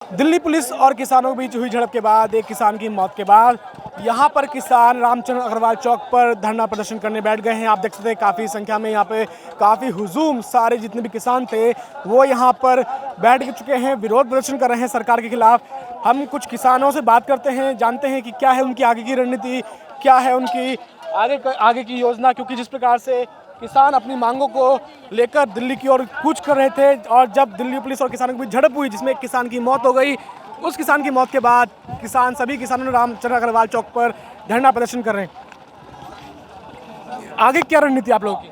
Delhi police और किसानों के बीच हुई झड़प के बाद एक किसान की मौत के बाद यहाँ पर किसान रामचंद्र अग्रवाल चौक पर धरना प्रदर्शन करने बैठ गए हैं। आप देख सकते हैं काफ़ी संख्या में यहाँ पे काफ़ी हुजूम सारे जितने भी किसान थे वो यहाँ पर बैठ चुके हैं, विरोध प्रदर्शन कर रहे हैं सरकार के खिलाफ। हम कुछ किसानों से बात करते हैं, जानते हैं कि क्या है उनकी आगे की रणनीति, क्या है उनकी आगे की योजना, क्योंकि जिस प्रकार से किसान अपनी मांगों को लेकर दिल्ली की ओर कूच कर रहे थे और जब दिल्ली पुलिस और किसानों के बीच झड़प हुई जिसमें एक किसान की मौत हो गई, उस किसान की मौत के बाद सभी किसानों ने रामचंद्र अग्रवाल चौक पर धरना प्रदर्शन कर रहे हैं। आगे क्या रणनीति आप लोगों की?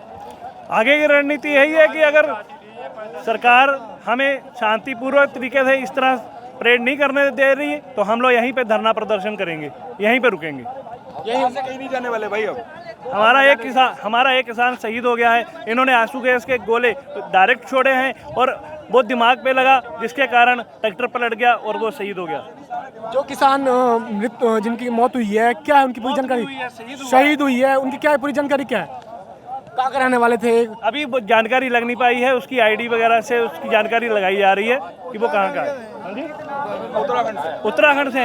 आगे की रणनीति यही है कि अगर सरकार हमें शांतिपूर्वक तरीके से इस तरह परेड नहीं करने दे रही है तो हम लोग यहीं पे धरना प्रदर्शन करेंगे, यहीं पे रुकेंगे। यहीं से कहीं नहीं जाने वाले भाई। अब हमारा एक किसान शहीद हो गया है। इन्होंने आंसू गैस के गोले डायरेक्ट छोड़े हैं और वो दिमाग पे लगा जिसके कारण ट्रैक्टर पलट गया और वो शहीद हो गया। जो किसान जिनकी मौत हुई है, क्या है उनकी पूरी जानकारी? शहीद हुई है, उनकी क्या है पूरी जानकारी, क्या है, कहाँ के रहने वाले थे? अभी वो जानकारी लग नहीं पाई है, उसकी आईडी वगैरह से उसकी जानकारी लगाई जा रही है कि वो कहाँ का है।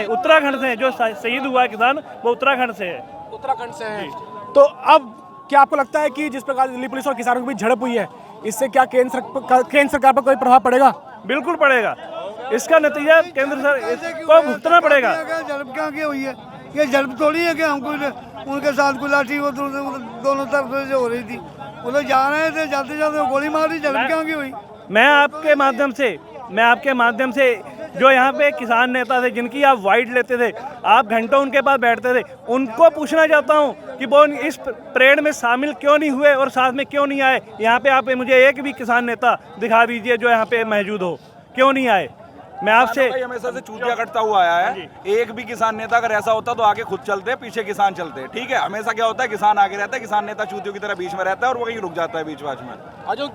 उत्तराखंड से जो शहीद हुआ है किसान वो उत्तराखंड से है। उत्तराखंड से है। तो अब क्या आपको लगता है कि जिस प्रकार दिल्ली पुलिस और किसानों के बीच झड़प हुई है इससे क्या केंद्र सरकार पर कोई प्रभाव पड़ेगा? बिल्कुल पड़ेगा। इसका नतीजा केंद्र को भुगतना पड़ेगा। झड़प क्या की हुई है? ये झड़प थोड़ी है कि हमको उनके साथ कोई लाठी वो दोनों तरफ से हो रही थी, वो लोग जा रहे थे, जाते जाते गोली मारी। झड़प क्या की हुई? मैं आपके माध्यम से जो यहाँ पे किसान नेता थे जिनकी आप वाइट लेते थे, आप घंटों उनके पास बैठते थे, उनको पूछना चाहता हूँ कि वो इस परेड में शामिल क्यों नहीं हुए और साथ में क्यों नहीं आए। यहाँ पे आप मुझे एक भी किसान नेता दिखा दीजिए जो यहाँ पे मौजूद हो, क्यों नहीं आए। मैं आपसे हमेशा से चूतिया कटता हुआ आया है। एक भी किसान नेता अगर ऐसा होता तो आगे खुद चलते, पीछे किसान चलते। ठीक है, हमेशा क्या होता है किसान आगे रहता है, किसान नेता चूतियों की तरह बीच में रहता है और वो कहीं रुक जाता है बीच में। और जो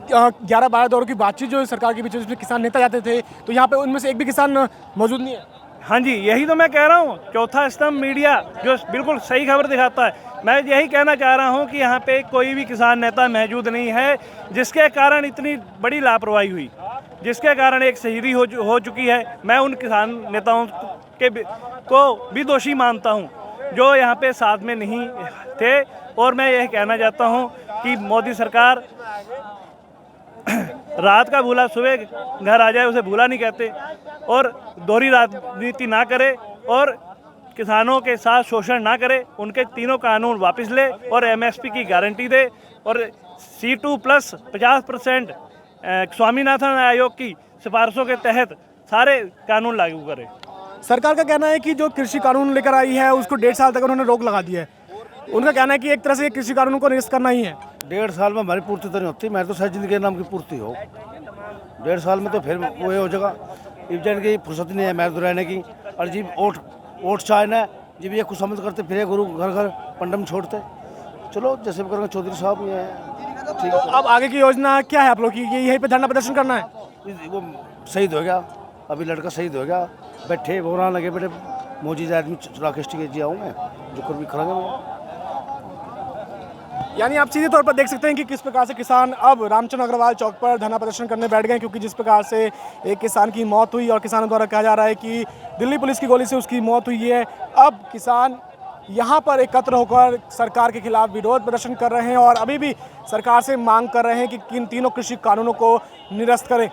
11-12 दौर की बातचीत जो सरकार के बीच जिसमें किसान नेता जाते थे तो यहाँ पे उनमें से एक भी किसान मौजूद नहीं है। हाँ जी, यही तो मैं कह रहा हूँ। चौथा स्तंभ मीडिया जो बिल्कुल सही खबर दिखाता है। मैं यही कहना चाह रहा हूँ कि यहाँ पे कोई भी किसान नेता मौजूद नहीं है, जिसके कारण इतनी बड़ी लापरवाही हुई, जिसके कारण एक शहीदी हो चुकी है। मैं उन किसान नेताओं को भी दोषी मानता हूँ जो यहाँ पे साथ में नहीं थे। और मैं यह कहना चाहता हूँ कि मोदी सरकार रात का भूला सुबह घर आ जाए उसे भूला नहीं कहते, और दोहरी राजनीति ना करे और किसानों के साथ शोषण ना करे। उनके तीनों कानून वापस ले और एमएसपी की गारंटी दे और C2+ 50% स्वामीनाथन आयोग की सिफारिशों के तहत सारे कानून लागू करे। सरकार का कहना है कि जो कृषि कानून लेकर आई है उसको 1.5 साल तक उन्होंने रोक लगा दी है। उनका कहना है कि एक तरह से कृषि कानून को निरस्त करना ही है। 1.5 साल में हमारी पूर्ति तो नहीं होती। मैं तो शायद जिंदगी के नाम की पूर्ति हो 1.5 साल में तो फिर वो हो जाएगा। इब्जन की फुर्सत नहीं है मैं तो रहने की। और जी वोट चाहना है जब ये कुछ समझ करते फिर गुरु घर घर पंडम छोड़ते। चलो जैसे भी करेंगे चौधरी साहब ये ठीक है। अब आगे की योजना क्या है आप लोग की? यहीं पे धरना प्रदर्शन करना है? वो शहीद हो गया, अभी लड़का शहीद हो गया, बैठे बोरा लगे बैठे मौजूद आदमी राकेश जी आऊँगे जो कर भी करेंगे। यानी आप सीधे तौर पर देख सकते हैं कि किस प्रकार से किसान अब रामचंद्र अग्रवाल चौक पर धरना प्रदर्शन करने बैठ गए, क्योंकि जिस प्रकार से एक किसान की मौत हुई और किसानों द्वारा कहा जा रहा है कि दिल्ली पुलिस की गोली से उसकी मौत हुई है। अब किसान यहाँ पर एकत्र होकर सरकार के खिलाफ विरोध प्रदर्शन कर रहे हैं और अभी भी सरकार से मांग कर रहे हैं कि इन तीनों कृषि कानूनों को निरस्त करें।